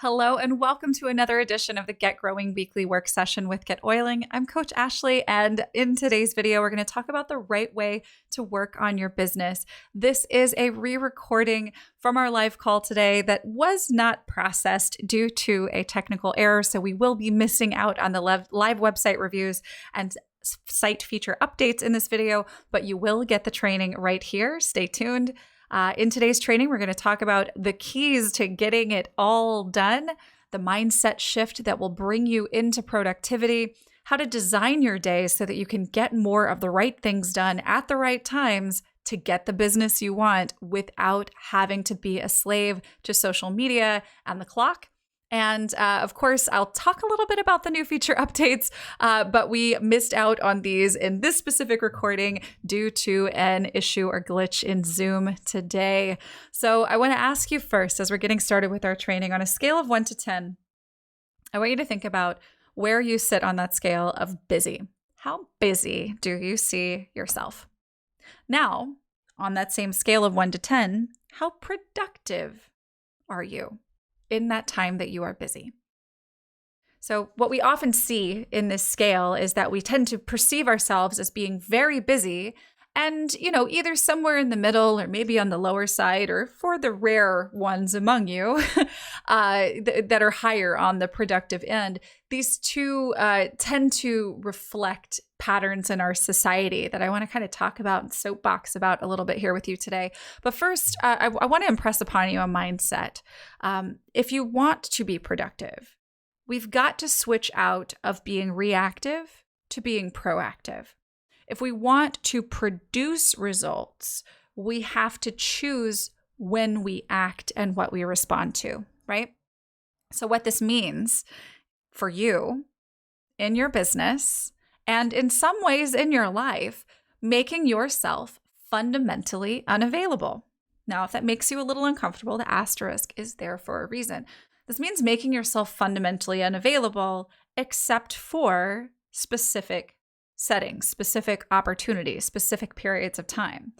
Hello and welcome to another edition of the GetGrowing Weekly Work Session with GetOiling. I'm Coach Ashley, and in today's video, we're going to talk about the right way to work on your business. This is a re-recording from our live call today that was not processed due to a technical error, so we will be missing out on the live website reviews and site feature updates in this video, but you will get the training right here. Stay tuned. In today's training, we're going to talk about the keys to getting it all done, the mindset shift that will bring you into productivity, how to design your day so that you can get more of the right things done at the right times to get the business you want without having to be a slave to social media and the clock. And of course, I'll talk a little bit about the new feature updates, but we missed out on these in this specific recording due to an issue or glitch in Zoom today. So I want to ask you first, as we're getting started with our training, on a scale of 1 to 10, I want you to think about where you sit on that scale of busy. How busy do you see yourself? Now, on that same scale of 1 to 10, how productive are you in that time that you are busy? So what we often see in this scale is that we tend to perceive ourselves as being very busy and, either somewhere in the middle or maybe on the lower side, or for the rare ones among you that are higher on the productive end. These two tend to reflect patterns in our society that I want to kind of talk about and soapbox about a little bit here with you today. But first, I want to impress upon you a mindset. If you want to be productive, we've got to switch out of being reactive to being proactive. If we want to produce results, we have to choose when we act and what we respond to, right? So what this means for you in your business and in some ways in your life, making yourself fundamentally unavailable. Now, if that makes you a little uncomfortable, the asterisk is there for a reason. This means making yourself fundamentally unavailable except for specific settings, specific opportunities, specific periods of time.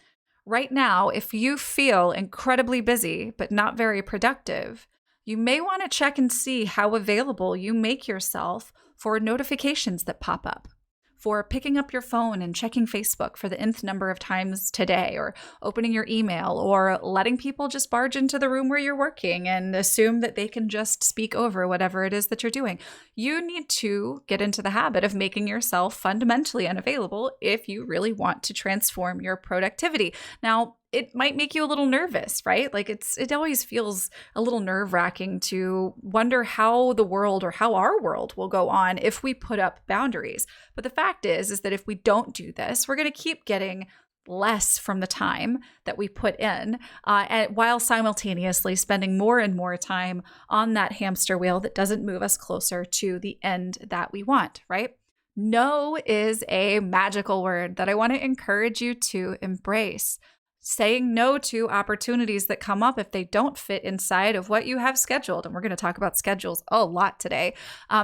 Right now, if you feel incredibly busy but not very productive, you may want to check and see how available you make yourself for notifications that pop up, for picking up your phone and checking Facebook for the nth number of times today, or opening your email, or letting people just barge into the room where you're working and assume that they can just speak over whatever it is that you're doing. You need to get into the habit of making yourself fundamentally unavailable if you really want to transform your productivity. Now, it might make you a little nervous, right? Like it always feels a little nerve-wracking to wonder how the world or how our world will go on if we put up boundaries. But the fact is that if we don't do this, we're going to keep getting less from the time that we put in, while simultaneously spending more and more time on that hamster wheel that doesn't move us closer to the end that we want, right? No is a magical word that I want to encourage you to embrace. Saying no to opportunities that come up if they don't fit inside of what you have scheduled. And we're going to talk about schedules a lot today.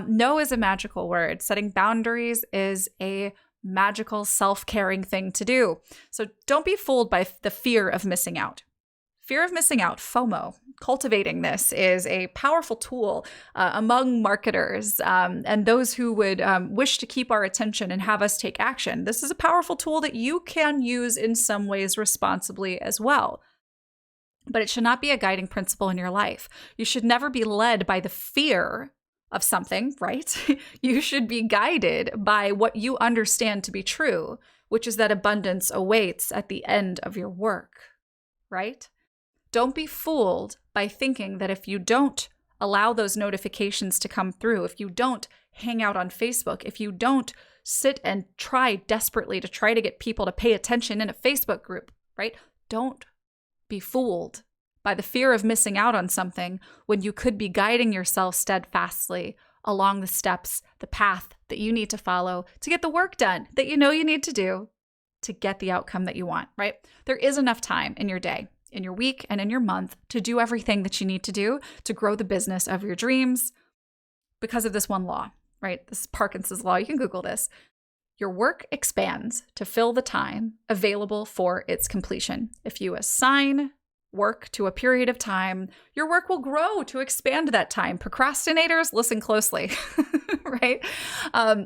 No is a magical word. Setting boundaries is a magical, self-caring thing to do. So don't be fooled by the fear of missing out. Fear of missing out, FOMO. Cultivating this is a powerful tool among marketers and those who would wish to keep our attention and have us take action. This is a powerful tool that you can use in some ways responsibly as well. But it should not be a guiding principle in your life. You should never be led by the fear of something, right? You should be guided by what you understand to be true, which is that abundance awaits at the end of your work, right? Don't be fooled by thinking that if you don't allow those notifications to come through, if you don't hang out on Facebook, if you don't sit and try desperately to try to get people to pay attention in a Facebook group, right? Don't be fooled by the fear of missing out on something when you could be guiding yourself steadfastly along the steps, the path that you need to follow to get the work done that you know you need to do to get the outcome that you want, right? There is enough time in your day, in your week, and in your month to do everything that you need to do to grow the business of your dreams because of this one law, right? This is Parkinson's law. You can Google this. Your work expands to fill the time available for its completion. If you assign work to a period of time, your work will grow to expand that time. Procrastinators, listen closely, right?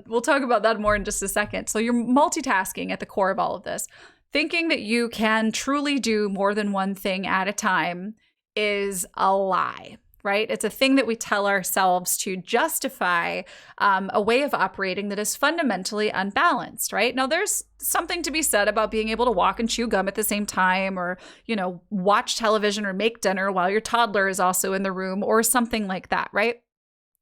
We'll talk about that more in just a second. So you're multitasking at the core of all of this. Thinking that you can truly do more than one thing at a time is a lie, right? It's a thing that we tell ourselves to justify a way of operating that is fundamentally unbalanced, right? Now, there's something to be said about being able to walk and chew gum at the same time, or, watch television or make dinner while your toddler is also in the room, or something like that, right?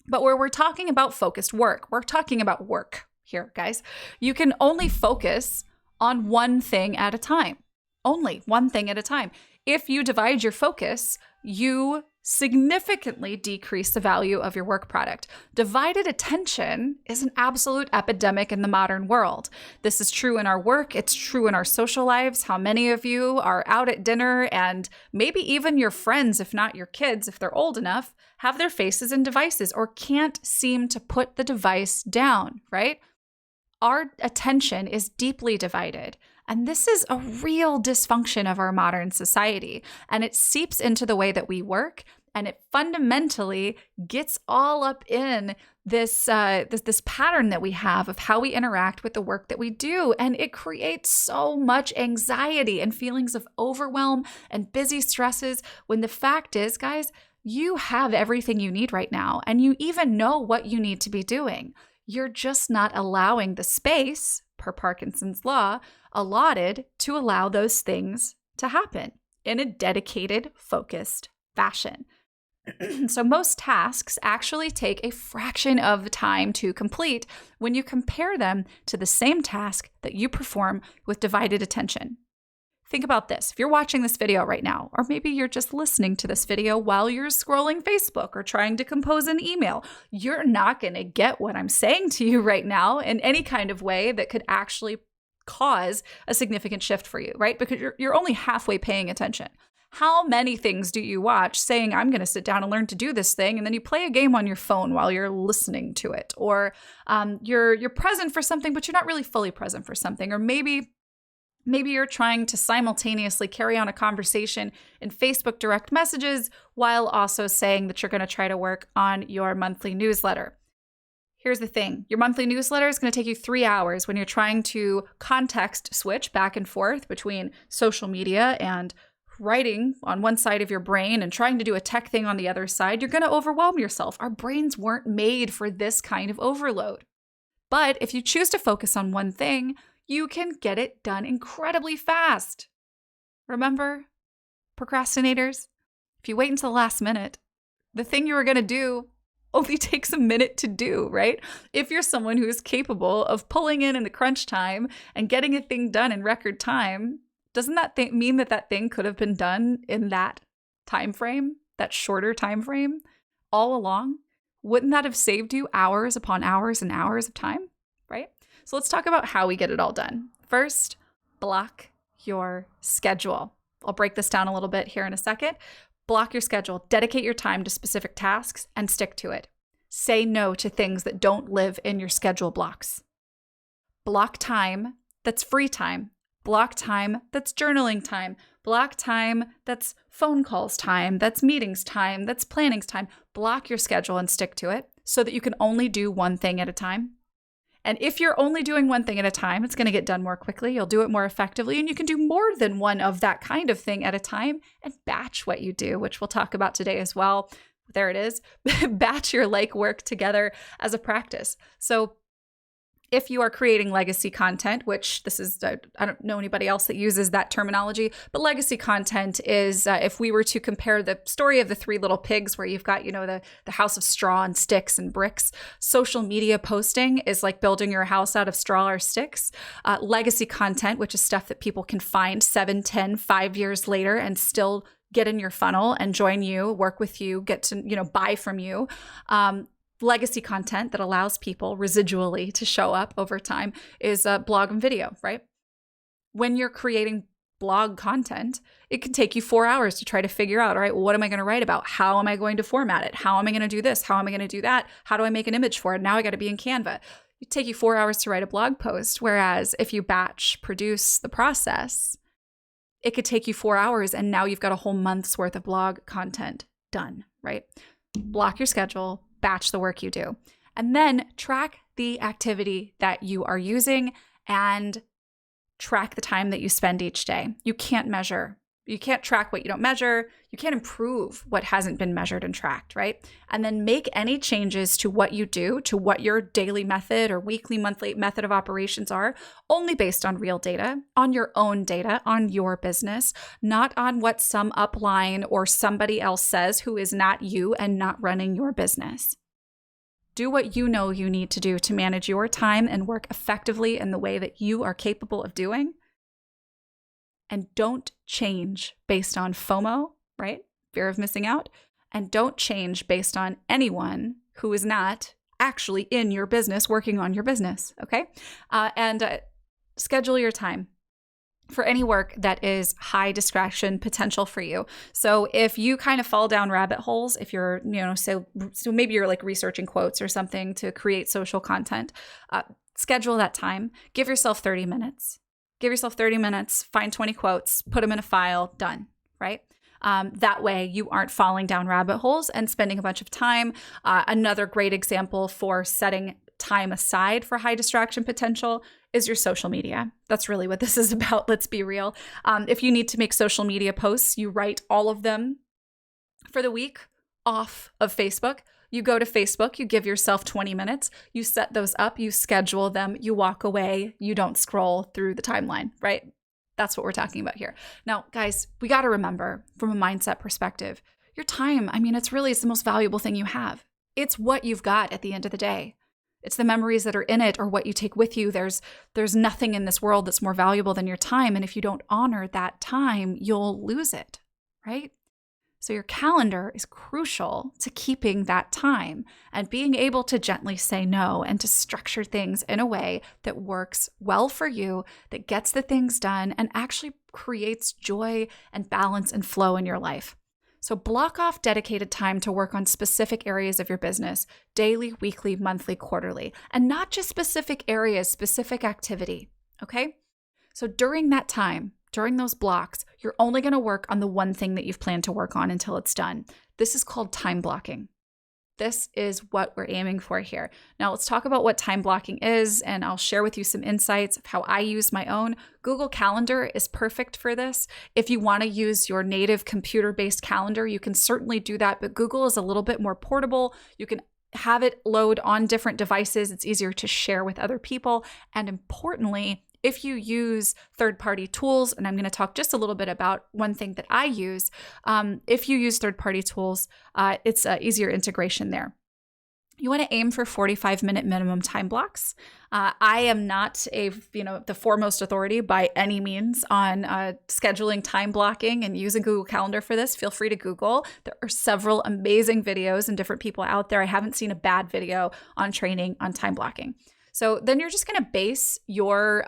But where we're talking about focused work, we're talking about work here, guys. You can only focus on one thing at a time, only one thing at a time. If you divide your focus, you significantly decrease the value of your work product. Divided attention is an absolute epidemic in the modern world. This is true in our work. It's true in our social lives. How many of you are out at dinner and maybe even your friends, if not your kids, if they're old enough, have their faces in devices or can't seem to put the device down, right? Our attention is deeply divided. And this is a real dysfunction of our modern society. And it seeps into the way that we work. And it fundamentally gets all up in this pattern that we have of how we interact with the work that we do. And it creates so much anxiety and feelings of overwhelm and busy stresses, when the fact is, guys, you have everything you need right now. And you even know what you need to be doing. You're just not allowing the space, per Parkinson's law, allotted to allow those things to happen in a dedicated, focused fashion. So most tasks actually take a fraction of the time to complete when you compare them to the same task that you perform with divided attention. Think about this. If you're watching this video right now, or maybe you're just listening to this video while you're scrolling Facebook or trying to compose an email, you're not going to get what I'm saying to you right now in any kind of way that could actually cause a significant shift for you, right? Because you're only halfway paying attention. How many things do you watch saying, I'm going to sit down and learn to do this thing, and then you play a game on your phone while you're listening to it? Or you're present for something, but you're not really fully present for something. Or maybe you're trying to simultaneously carry on a conversation in Facebook direct messages while also saying that you're going to try to work on your monthly newsletter. Here's the thing. Your monthly newsletter is going to take you 3 hours when you're trying to context switch back and forth between social media and writing on one side of your brain and trying to do a tech thing on the other side. You're going to overwhelm yourself. Our brains weren't made for this kind of overload. But if you choose to focus on one thing, you can get it done incredibly fast. Remember, procrastinators, if you wait until the last minute, the thing you were going to do only takes a minute to do, right? If you're someone who is capable of pulling in the crunch time and getting a thing done in record time, doesn't that mean that thing could have been done in that time frame, that shorter time frame, all along? Wouldn't that have saved you hours upon hours and hours of time, right? So let's talk about how we get it all done. First, block your schedule. I'll break this down a little bit here in a second. Block your schedule, dedicate your time to specific tasks, and stick to it. Say no to things that don't live in your schedule blocks. Block time that's free time. Block time that's journaling time. Block time that's phone calls time, that's meetings time, that's plannings time. Block your schedule and stick to it so that you can only do one thing at a time. And if you're only doing one thing at a time, it's going to get done more quickly. You'll do it more effectively, and you can do more than one of that kind of thing at a time and batch what you do, which we'll talk about today as well. There it is. Batch your work together as a practice. So if you are creating legacy content, which this is, I don't know anybody else that uses that terminology, but legacy content is, if we were to compare the story of the Three Little Pigs, where you've got, the house of straw and sticks and bricks, social media posting is like building your house out of straw or sticks. Legacy content, which is stuff that people can find 7, 10, 5 years later and still get in your funnel and join you, work with you, get to, buy from you. Legacy content that allows people residually to show up over time is blog and video, right? When you're creating blog content, it can take you 4 hours to try to figure out, all right, well, what am I going to write about? How am I going to format it? How am I going to do this? How am I going to do that? How do I make an image for it? Now I got to be in Canva. It take you 4 hours to write a blog post. Whereas if you batch produce the process, it could take you 4 hours and now you've got a whole month's worth of blog content done, right? Block your schedule, batch the work you do, and then track the activity that you are using and track the time that you spend each day. You can't track what you don't measure. You can't improve what hasn't been measured and tracked, right? And then make any changes to what you do, to what your daily method or weekly, monthly method of operations are, only based on real data, on your own data, on your business, not on what some upline or somebody else says who is not you and not running your business. Do what you know you need to do to manage your time and work effectively in the way that you are capable of doing. And don't change based on FOMO, right? Fear of missing out. And don't change based on anyone who is not actually in your business, working on your business, okay? And schedule your time for any work that is high distraction potential for you. So if you kind of fall down rabbit holes, if you're, so maybe you're like researching quotes or something to create social content, schedule that time. Give yourself 30 minutes. Give yourself 30 minutes, find 20 quotes, put them in a file, done, right? That way you aren't falling down rabbit holes and spending a bunch of time. Another great example for setting time aside for high distraction potential is your social media. That's really what this is about. Let's be real. If you need to make social media posts, you write all of them for the week off of Facebook. You go to Facebook, you give yourself 20 minutes, you set those up, you schedule them, you walk away, you don't scroll through the timeline, right? That's what we're talking about here. Now, guys, we got to remember from a mindset perspective, your time, it's the most valuable thing you have. It's what you've got at the end of the day. It's the memories that are in it or what you take with you. There's nothing in this world that's more valuable than your time. And if you don't honor that time, you'll lose it, right? So your calendar is crucial to keeping that time and being able to gently say no and to structure things in a way that works well for you, that gets the things done and actually creates joy and balance and flow in your life. So block off dedicated time to work on specific areas of your business, daily, weekly, monthly, quarterly, and not just specific areas, specific activity, okay? So during that time, during those blocks, you're only going to work on the one thing that you've planned to work on until it's done. This is called time blocking. This is what we're aiming for here. Now let's talk about what time blocking is, and I'll share with you some insights of how I use my own. Google Calendar is perfect for this. If you want to use your native computer-based calendar, you can certainly do that, but Google is a little bit more portable. You can have it load on different devices. It's easier to share with other people. And importantly, if you use third-party tools, and I'm going to talk just a little bit about one thing that I use, if you use third-party tools, it's easier integration there. You want to aim for 45-minute minimum time blocks. I am not the foremost authority by any means on scheduling time blocking and using Google Calendar for this. Feel free to Google. There are several amazing videos and different people out there. I haven't seen a bad video on training on time blocking. So then you're just going to base your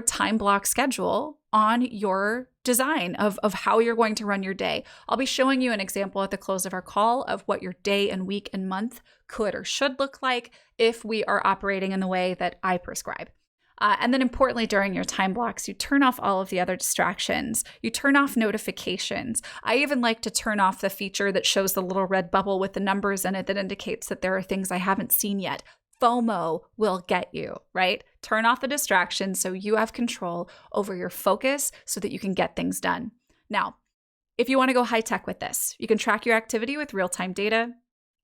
time block schedule on your design of how you're going to run your day. I'll be showing you an example at the close of our call of what your day and week and month could or should look like if we are operating in the way that I prescribe. And then importantly, during your time blocks, you turn off all of the other distractions. You turn off notifications. I even like to turn off the feature that shows the little red bubble with the numbers in it that indicates that there are things I haven't seen yet. FOMO will get you, right? Turn off the distractions so you have control over your focus so that you can get things done. Now, if you want to go high tech with this, you can track your activity with real-time data.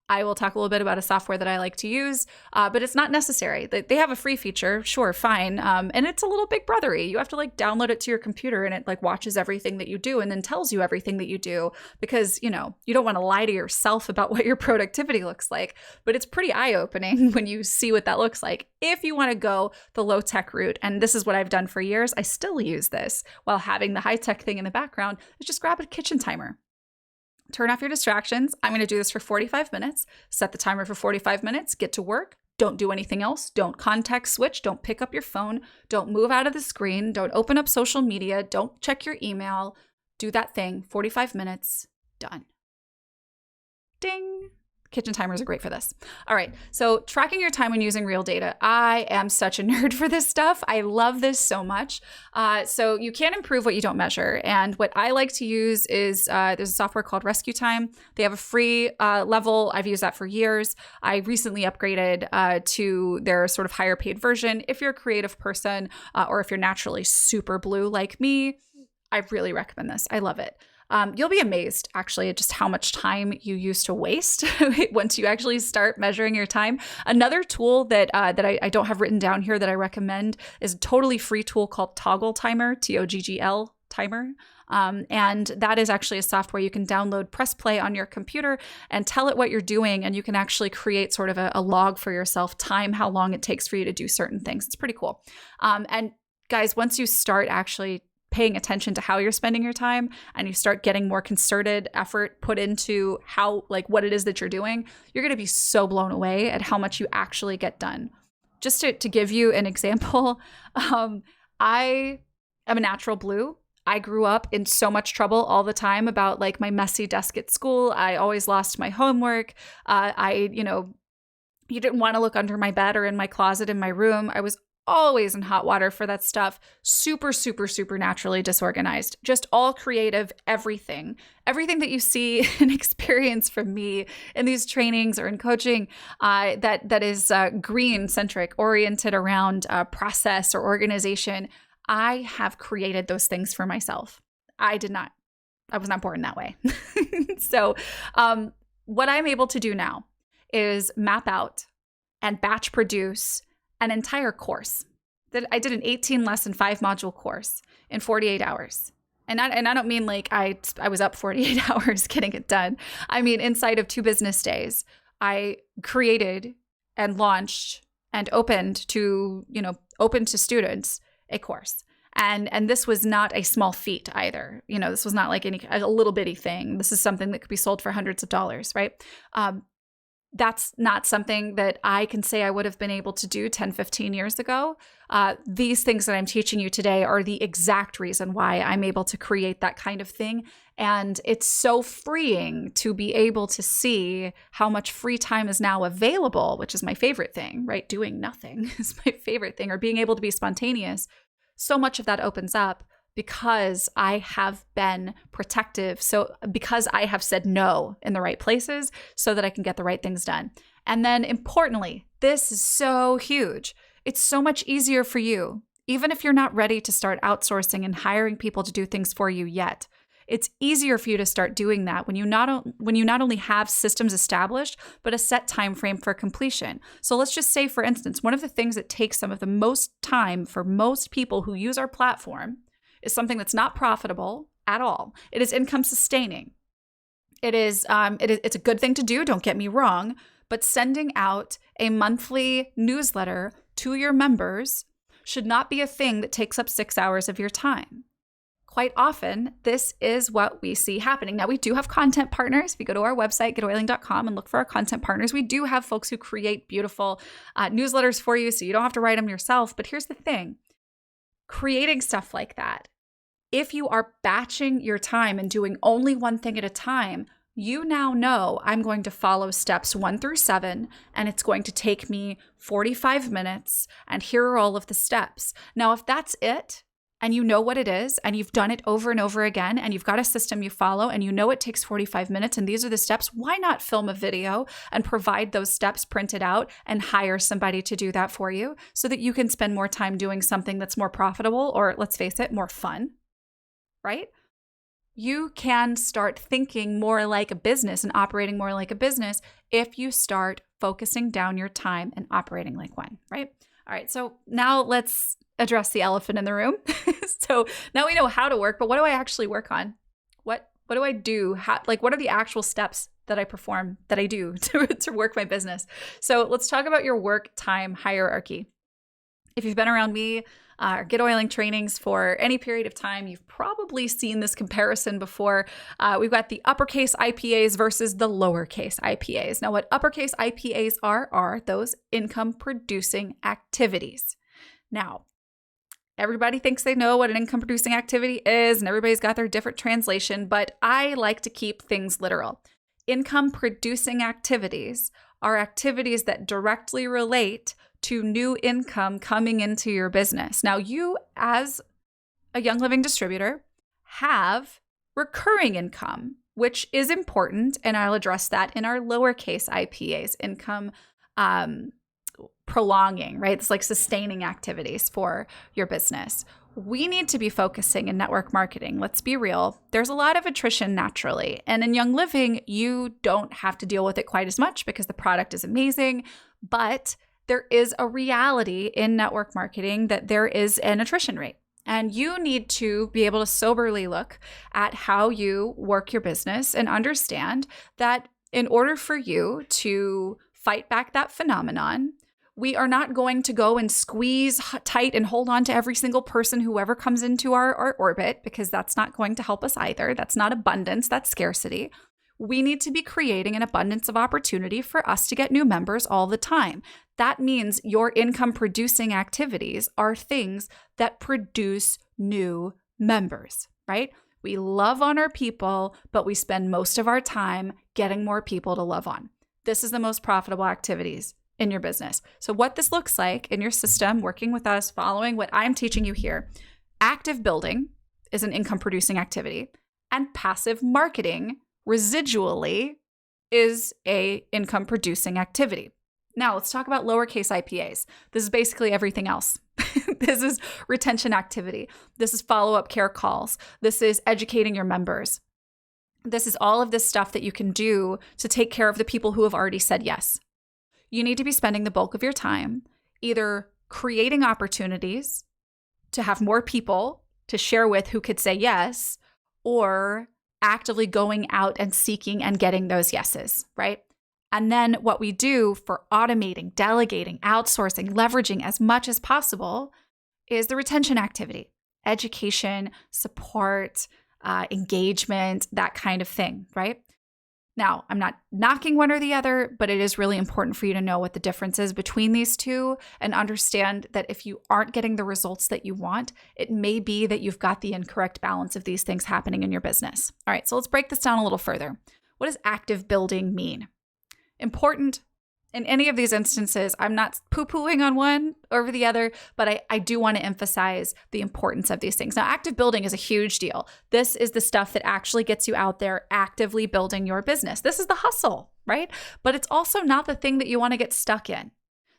I will talk a little bit about a software that I like to use, but it's not necessary. They have a free feature, sure, fine, and it's a little big brothery. You have to download it to your computer, and it watches everything that you do and then tells you everything that you do because you don't want to lie to yourself about what your productivity looks like. But it's pretty eye-opening when you see what that looks like. If you want to go the low-tech route, and this is what I've done for years, I still use this while having the high-tech thing in the background, is just grab a kitchen timer. Turn off your distractions. I'm going to do this for 45 minutes. Set the timer for 45 minutes. Get to work. Don't do anything else. Don't context switch. Don't pick up your phone. Don't move out of the screen. Don't open up social media. Don't check your email. Do that thing. 45 minutes. Done. Ding. Kitchen timers are great for this. All right. So tracking your time when using real data. I am such a nerd for this stuff. I love this so much. So you can't improve what you don't measure. And what I like to use is there's a software called Rescue Time. They have a free level. I've used that for years. I recently upgraded to their sort of higher paid version. If you're a creative person or if you're naturally super blue like me, I really recommend this. I love it. You'll be amazed, actually, at just how much time you used to waste once you actually start measuring your time. Another tool that I don't have written down here that I recommend is a totally free tool called Toggle Timer, Toggl Timer. And that is actually a software you can download, press play on your computer, and tell it what you're doing. And you can actually create sort of a log for yourself, time how long it takes for you to do certain things. It's pretty cool. And guys, once you start actually paying attention to how you're spending your time and you start getting more concerted effort put into what it is that you're doing, you're going to be so blown away at how much you actually get done. Just to give you an example, I am a natural blue. I grew up in so much trouble all the time about like my messy desk at school. I always lost my homework. You didn't want to look under my bed or in my closet in my room. I was always in hot water for that stuff. Super, super, super naturally disorganized. Just all creative, everything. Everything that you see and experience from me in these trainings or in coaching that is green-centric, oriented around process or organization, I have created those things for myself. I was not born that way. So what I'm able to do now is map out and batch produce an entire course. That I did an 18 lesson, 5 module course in 48 hours. And I don't mean like I was up 48 hours getting it done. I mean, inside of 2 business days, I created and launched and opened to students a course. And this was not a small feat either. This was not like a little bitty thing. This is something that could be sold for hundreds of dollars, right? That's not something that I can say I would have been able to do 10, 15 years ago. These things that I'm teaching you today are the exact reason why I'm able to create that kind of thing. And it's so freeing to be able to see how much free time is now available, which is my favorite thing, right? Doing nothing is my favorite thing, or being able to be spontaneous. So much of that opens up because I have been protective. So because I have said no in the right places so that I can get the right things done. And then importantly, this is so huge. It's so much easier for you, even if you're not ready to start outsourcing and hiring people to do things for you yet. It's easier for you to start doing that when you not only have systems established, but a set time frame for completion. So let's just say, for instance, one of the things that takes some of the most time for most people who use our platform is something that's not profitable at all. It is income sustaining. It's a good thing to do, don't get me wrong, but sending out a monthly newsletter to your members should not be a thing that takes up 6 hours of your time. Quite often, this is what we see happening. Now, we do have content partners. If you go to our website, GetOiling.com, and look for our content partners, we do have folks who create beautiful newsletters for you, so you don't have to write them yourself. But here's the thing. Creating stuff like that, if you are batching your time and doing only one thing at a time, you now know I'm going to follow steps 1 through 7, and it's going to take me 45 minutes, and here are all of the steps. Now, if that's it, and you know what it is, and you've done it over and over again, and you've got a system you follow, and you know it takes 45 minutes, and these are the steps, why not film a video and provide those steps printed out and hire somebody to do that for you so that you can spend more time doing something that's more profitable, or let's face it, more fun, right? You can start thinking more like a business and operating more like a business if you start focusing down your time and operating like one, right? All right, so now let's address the elephant in the room. So now we know how to work, but what do I actually work on? What do I do? What are the actual steps that I perform, that I do to work my business? So let's talk about your work time hierarchy. If you've been around me or GetOiling trainings for any period of time, you've probably seen this comparison before. We've got the uppercase IPAs versus the lowercase IPAs. Now, what uppercase IPAs are those income producing activities. Now, everybody thinks they know what an income producing activity is, and everybody's got their different translation, but I like to keep things literal. Income producing activities are activities that directly relate to new income coming into your business. Now, you as a Young Living distributor have recurring income, which is important, and I'll address that in our lowercase IPAs, income prolonging, right? It's like sustaining activities for your business. We need to be focusing in network marketing. Let's be real. There's a lot of attrition naturally. And in Young Living, you don't have to deal with it quite as much because the product is amazing. But there is a reality in network marketing that there is an attrition rate. And you need to be able to soberly look at how you work your business and understand that in order for you to fight back that phenomenon, we are not going to go and squeeze tight and hold on to every single person, whoever comes into our orbit, because that's not going to help us either. That's not abundance, that's scarcity. We need to be creating an abundance of opportunity for us to get new members all the time. That means your income producing activities are things that produce new members, right? We love on our people, but we spend most of our time getting more people to love on. This is the most profitable activities in your business. So what this looks like in your system, working with us, following what I'm teaching you here, active building is an income producing activity, and passive marketing residually is a income producing activity. Now let's talk about lowercase IPAs. This is basically everything else. This is retention activity. This is follow-up care calls. This is educating your members. This is all of this stuff that you can do to take care of the people who have already said yes. You need to be spending the bulk of your time either creating opportunities to have more people to share with who could say yes, or actively going out and seeking and getting those yeses, right? And then what we do for automating, delegating, outsourcing, leveraging as much as possible is the retention activity, education, support, engagement, that kind of thing, right? Now, I'm not knocking one or the other, but it is really important for you to know what the difference is between these two and understand that if you aren't getting the results that you want, it may be that you've got the incorrect balance of these things happening in your business. All right, so let's break this down a little further. What does active building mean? Important. In any of these instances, I'm not poo-pooing on one over the other, but I do want to emphasize the importance of these things. Now, active building is a huge deal. This is the stuff that actually gets you out there actively building your business. This is the hustle, right? But it's also not the thing that you want to get stuck in.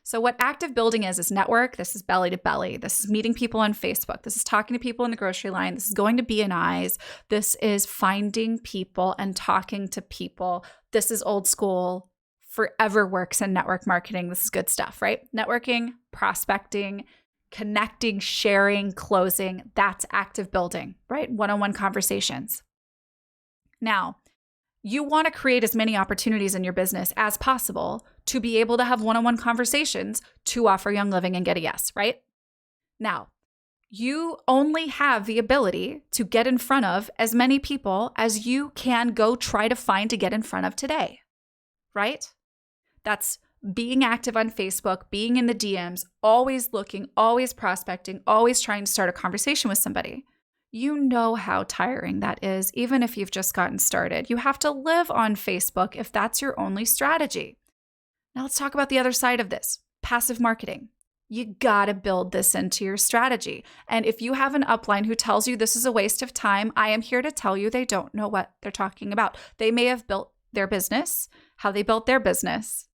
So what active building is network. This is belly to belly. This is meeting people on Facebook. This is talking to people in the grocery line. This is going to B&Is. This is finding people and talking to people. This is old school. Forever works in network marketing. This is good stuff, right? Networking, prospecting, connecting, sharing, closing. That's active building, right? One-on-one conversations. Now, you want to create as many opportunities in your business as possible to be able to have one-on-one conversations to offer Young Living and get a yes, right? Now, you only have the ability to get in front of as many people as you can go try to find to get in front of today, right? That's being active on Facebook, being in the DMs, always looking, always prospecting, always trying to start a conversation with somebody. You know how tiring that is, even if you've just gotten started. You have to live on Facebook if that's your only strategy. Now let's talk about the other side of this, passive marketing. You gotta build this into your strategy. And if you have an upline who tells you this is a waste of time, I am here to tell you they don't know what they're talking about. They may have built their business, how they built their business.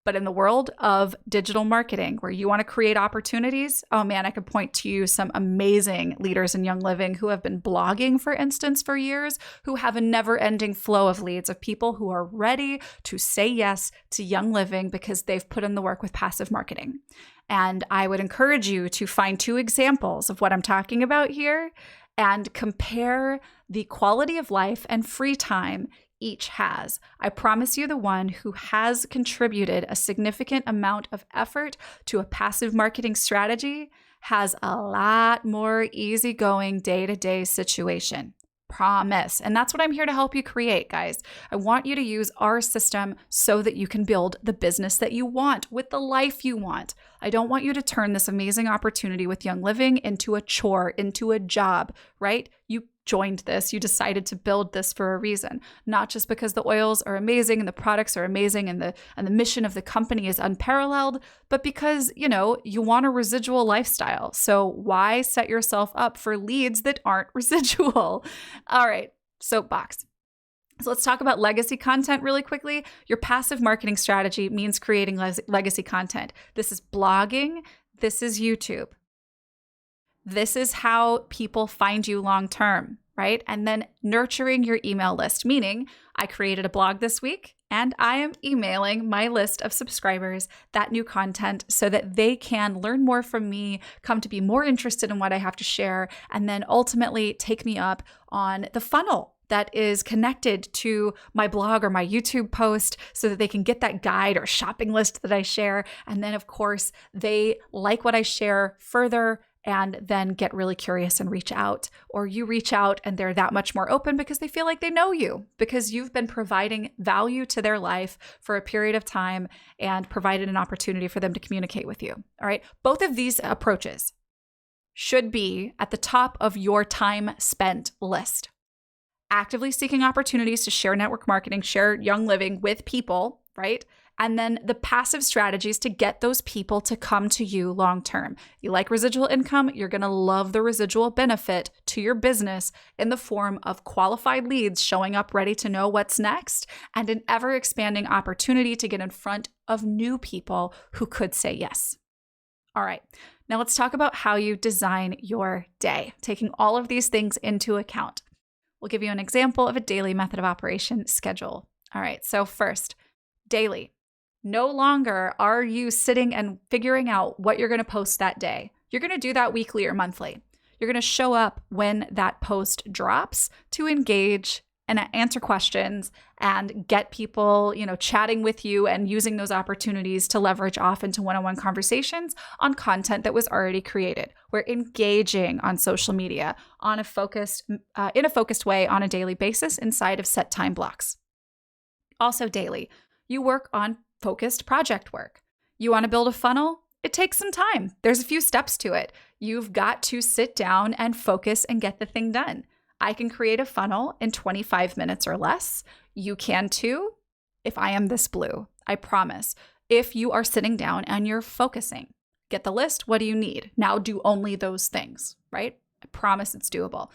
But in the world of digital marketing, where you want to create opportunities, oh man, I could point to you some amazing leaders in Young Living who have been blogging, for instance, for years, who have a never-ending flow of leads of people who are ready to say yes to Young Living because they've put in the work with passive marketing. And I would encourage you to find 2 examples of what I'm talking about here and compare the quality of life and free time each has. I promise you the one who has contributed a significant amount of effort to a passive marketing strategy has a lot more easygoing day-to-day situation. Promise. And that's what I'm here to help you create, guys. I want you to use our system so that you can build the business that you want with the life you want. I don't want you to turn this amazing opportunity with Young Living into a chore, into a job, right? You joined this. You decided to build this for a reason, not just because the oils are amazing and the products are amazing and the mission of the company is unparalleled, but because, you want a residual lifestyle. So why set yourself up for leads that aren't residual? All right, soapbox. So let's talk about legacy content really quickly. Your passive marketing strategy means creating legacy content. This is blogging. This is YouTube. This is how people find you long term, right? And then nurturing your email list, meaning I created a blog this week and I am emailing my list of subscribers that new content so that they can learn more from me, come to be more interested in what I have to share, and then ultimately take me up on the funnel that is connected to my blog or my YouTube post so that they can get that guide or shopping list that I share. And then, of course, they like what I share further and then get really curious and reach out. Or you reach out and they're that much more open because they feel like they know you, because you've been providing value to their life for a period of time and provided an opportunity for them to communicate with you. All right. Both of these approaches should be at the top of your time spent list. Actively seeking opportunities to share network marketing, share Young Living with people, right? And then the passive strategies to get those people to come to you long term. You like residual income, you're going to love the residual benefit to your business in the form of qualified leads showing up ready to know what's next, and an ever expanding opportunity to get in front of new people who could say yes. All right, now let's talk about how you design your day, taking all of these things into account. We'll give you an example of a daily method of operation schedule. All right, so first, daily. No longer are you sitting and figuring out what you're going to post that day. You're going to do that weekly or monthly. You're going to show up when that post drops to engage and answer questions and get people, chatting with you and using those opportunities to leverage off into one-on-one conversations on content that was already created. We're engaging on social media in a focused way on a daily basis inside of set time blocks. Also daily, you work on focused project work. You want to build a funnel? It takes some time. There's a few steps to it. You've got to sit down and focus and get the thing done. I can create a funnel in 25 minutes or less. You can too, if I am this blue, I promise. If you are sitting down and you're focusing, get the list. What do you need? Now do only those things, right? I promise it's doable.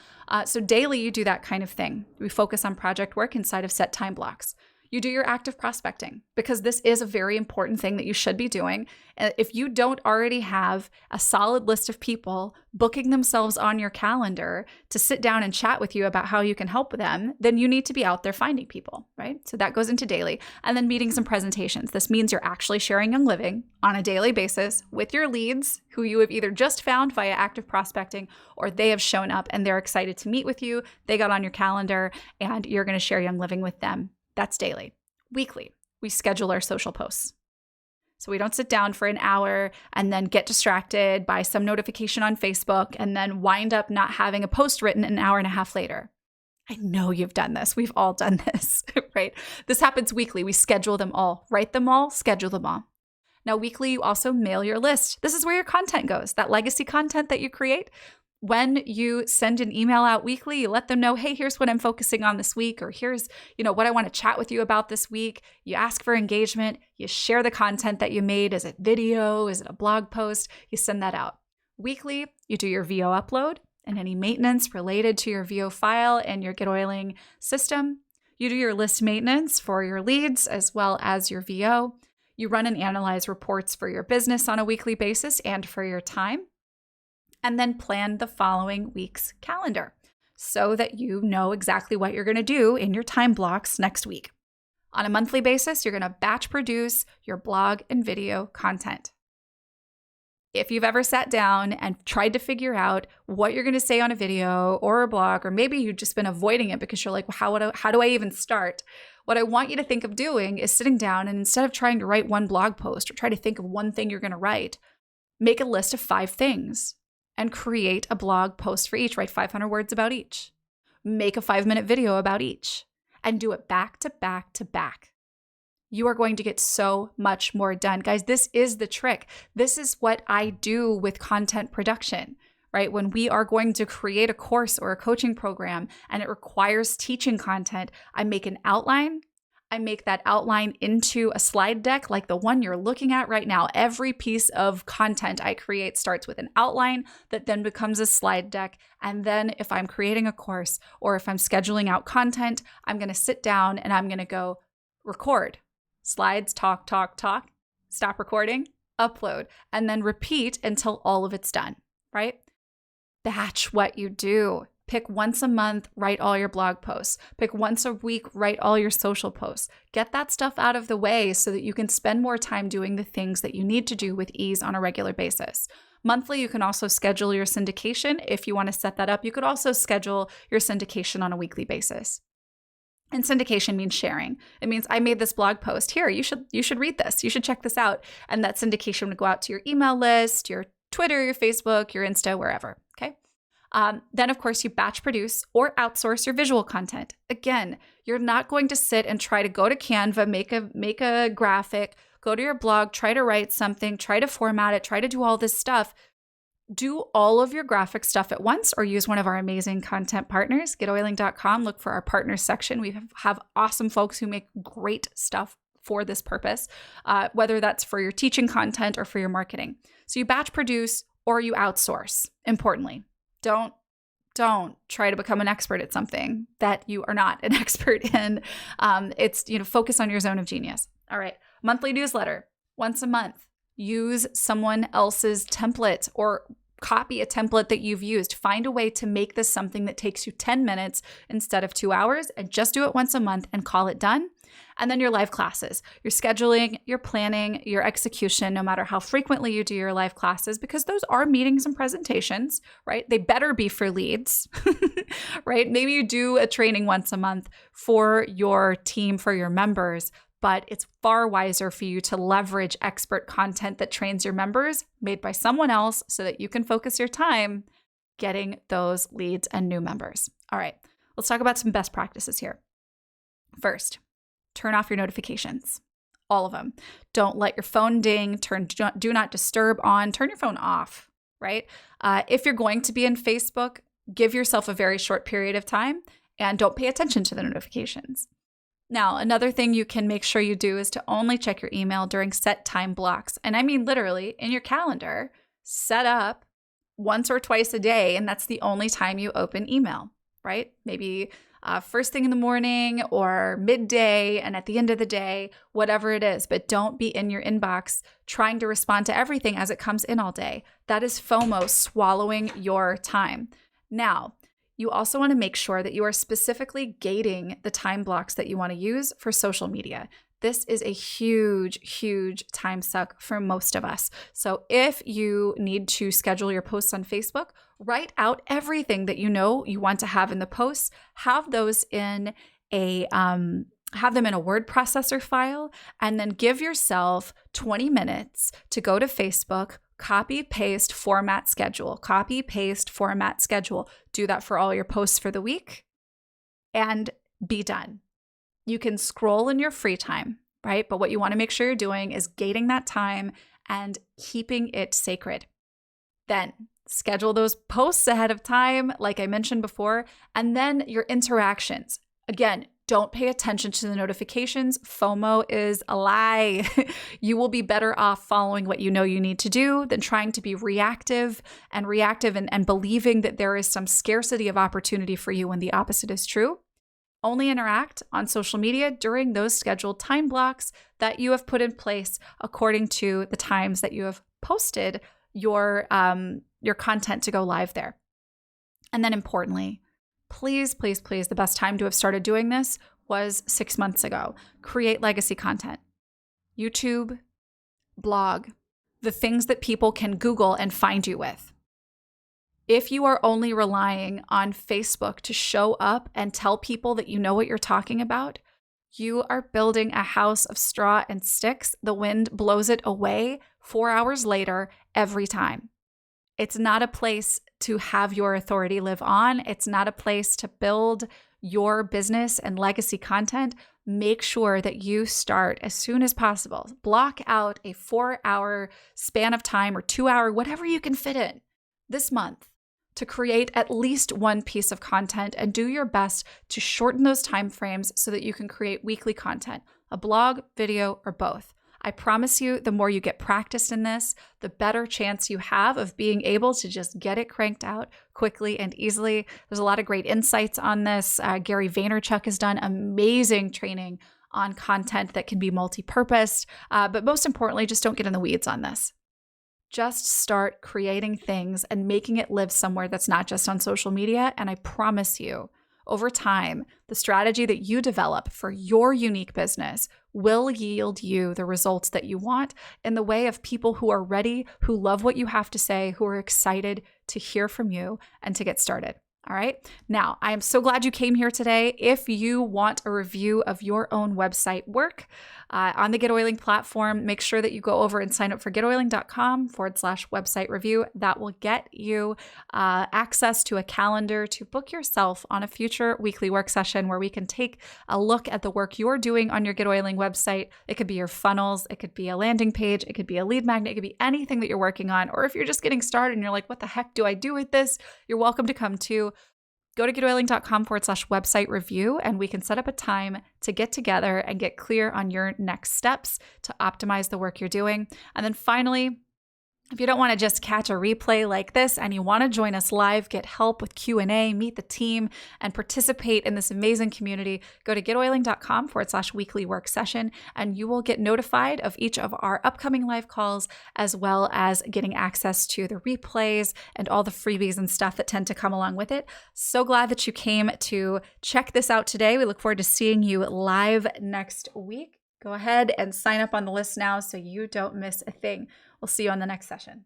So daily, you do that kind of thing. We focus on project work inside of set time blocks. You do your active prospecting, because this is a very important thing that you should be doing. If you don't already have a solid list of people booking themselves on your calendar to sit down and chat with you about how you can help them, then you need to be out there finding people, right? So that goes into daily. And then meetings and presentations. This means you're actually sharing Young Living on a daily basis with your leads who you have either just found via active prospecting or they have shown up and they're excited to meet with you. They got on your calendar and you're going to share Young Living with them. That's daily. Weekly, we schedule our social posts. So we don't sit down for an hour and then get distracted by some notification on Facebook and then wind up not having a post written an hour and a half later. I know you've done this. We've all done this, right? This happens weekly. We schedule them all, write them all, schedule them all. Now, weekly, you also mail your list. This is where your content goes, that legacy content that you create. When you send an email out weekly, you let them know, hey, here's what I'm focusing on this week, or here's, what I want to chat with you about this week. You ask for engagement, you share the content that you made. Is it video? Is it a blog post? You send that out. Weekly, you do your VO upload and any maintenance related to your VO file and your GetOiling system. You do your list maintenance for your leads as well as your VO. You run and analyze reports for your business on a weekly basis and for your time. And then plan the following week's calendar so that you know exactly what you're going to do in your time blocks next week. On a monthly basis, you're going to batch produce your blog and video content. If you've ever sat down and tried to figure out what you're going to say on a video or a blog, or maybe you've just been avoiding it because you're like, well, how do I even start? What I want you to think of doing is sitting down and instead of trying to write one blog post or try to think of one thing you're going to write, make a list of 5 things. And create a blog post for each. Write 500 words about each. Make a 5-minute video about each. And do it back to back to back. You are going to get so much more done. Guys, this is the trick. This is what I do with content production, right? When we are going to create a course or a coaching program and it requires teaching content, I make an outline. I make that outline into a slide deck like the one you're looking at right now. Every piece of content I create starts with an outline that then becomes a slide deck. And then if I'm creating a course or if I'm scheduling out content, I'm going to sit down and I'm going to go record. Slides, talk, stop recording, upload, and then repeat until all of it's done, right? Batch what you do. Pick once a month, write all your blog posts. Pick once a week, write all your social posts. Get that stuff out of the way so that you can spend more time doing the things that you need to do with ease on a regular basis. Monthly, you can also schedule your syndication. If you want to set that up, you could also schedule your syndication on a weekly basis. And syndication means sharing. It means I made this blog post. Here, you should read this. You should check this out. And that syndication would go out to your email list, your Twitter, your Facebook, your Insta, wherever. Okay. Then, of course, you batch produce or outsource your visual content. Again, you're not going to sit and try to go to Canva, make a graphic, go to your blog, try to write something, try to format it, try to do all this stuff. Do all of your graphic stuff at once or use one of our amazing content partners, GetOiling.com. Look for our partners section. We have awesome folks who make great stuff for this purpose, whether that's for your teaching content or for your marketing. So you batch produce or you outsource, importantly. Don't try to become an expert at something that you are not an expert in. It's, focus on your zone of genius. All right. Monthly newsletter, once a month. Use someone else's template or copy a template that you've used. Find a way to make this something that takes you 10 minutes instead of 2 hours, and just do it once a month and call it done. And then your live classes, your scheduling, your planning, your execution, no matter how frequently you do your live classes, because those are meetings and presentations, right? They better be for leads, right? Maybe you do a training once a month for your team, for your members, but it's far wiser for you to leverage expert content that trains your members made by someone else so that you can focus your time getting those leads and new members. All right, let's talk about some best practices here. First, turn off your notifications, all of them. Don't let your phone ding, turn do not disturb on, turn your phone off, right? If you're going to be in Facebook, give yourself a very short period of time and don't pay attention to the notifications. Now, another thing you can make sure you do is to only check your email during set time blocks. And I mean literally in your calendar, set up once or twice a day, and that's the only time you open email, right? Maybe first thing in the morning or midday and at the end of the day, whatever it is. But don't be in your inbox trying to respond to everything as it comes in all day. That is FOMO swallowing your time. Now, you also want to make sure that you are specifically gating the time blocks that you want to use for social media. This is a huge, huge time suck for most of us. So if you need to schedule your posts on Facebook, write out everything that you know you want to have in the posts. Have those in have them in a word processor file, and then give yourself 20 minutes to go to Facebook, copy, paste, format, schedule. Copy, paste, format, schedule. Do that for all your posts for the week and be done. You can scroll in your free time, right? But what you want to make sure you're doing is gating that time and keeping it sacred. Then schedule those posts ahead of time, like I mentioned before, and then your interactions. Again, don't pay attention to the notifications. FOMO is a lie. You will be better off following what you know you need to do than trying to be reactive and believing that there is some scarcity of opportunity for you when the opposite is true. Only interact on social media during those scheduled time blocks that you have put in place according to the times that you have posted your content to go live there. And then importantly, please, please, please, the best time to have started doing this was 6 months ago. Create legacy content. YouTube, blog, the things that people can Google and find you with. If you are only relying on Facebook to show up and tell people that you know what you're talking about, you are building a house of straw and sticks. The wind blows it away 4 hours later every time. It's not a place to have your authority live on. It's not a place to build your business and legacy content. Make sure that you start as soon as possible. Block out a 4-hour span of time or 2 hour, whatever you can fit in this month. to create at least one piece of content and do your best to shorten those time frames so that you can create weekly content, a blog, video, or both. I promise you, the more you get practiced in this, the better chance you have of being able to just get it cranked out quickly and easily. There's a lot of great insights on this. Gary Vaynerchuk has done amazing training on content that can be multi-purposed, but most importantly, just don't get in the weeds on this. Just start creating things and making it live somewhere that's not just on social media. And I promise you, over time, the strategy that you develop for your unique business will yield you the results that you want in the way of people who are ready, who love what you have to say, who are excited to hear from you and to get started. All right. Now, I am so glad you came here today. If you want a review of your own website work on the GetOiling platform, make sure that you go over and sign up for getoiling.com/website review. That will get you access to a calendar to book yourself on a future weekly work session where we can take a look at the work you're doing on your GetOiling website. It could be your funnels. It could be a landing page. It could be a lead magnet. It could be anything that you're working on. Or if you're just getting started and you're like, what the heck do I do with this? You're welcome to come too. Go to getoiling.com/website review, and we can set up a time to get together and get clear on your next steps to optimize the work you're doing. And then finally, if you don't want to just catch a replay like this and you want to join us live, get help with Q&A, meet the team, and participate in this amazing community, go to getoiling.com/weekly work session, and you will get notified of each of our upcoming live calls, as well as getting access to the replays and all the freebies and stuff that tend to come along with it. So glad that you came to check this out today. We look forward to seeing you live next week. Go ahead and sign up on the list now so you don't miss a thing. We'll see you on the next session.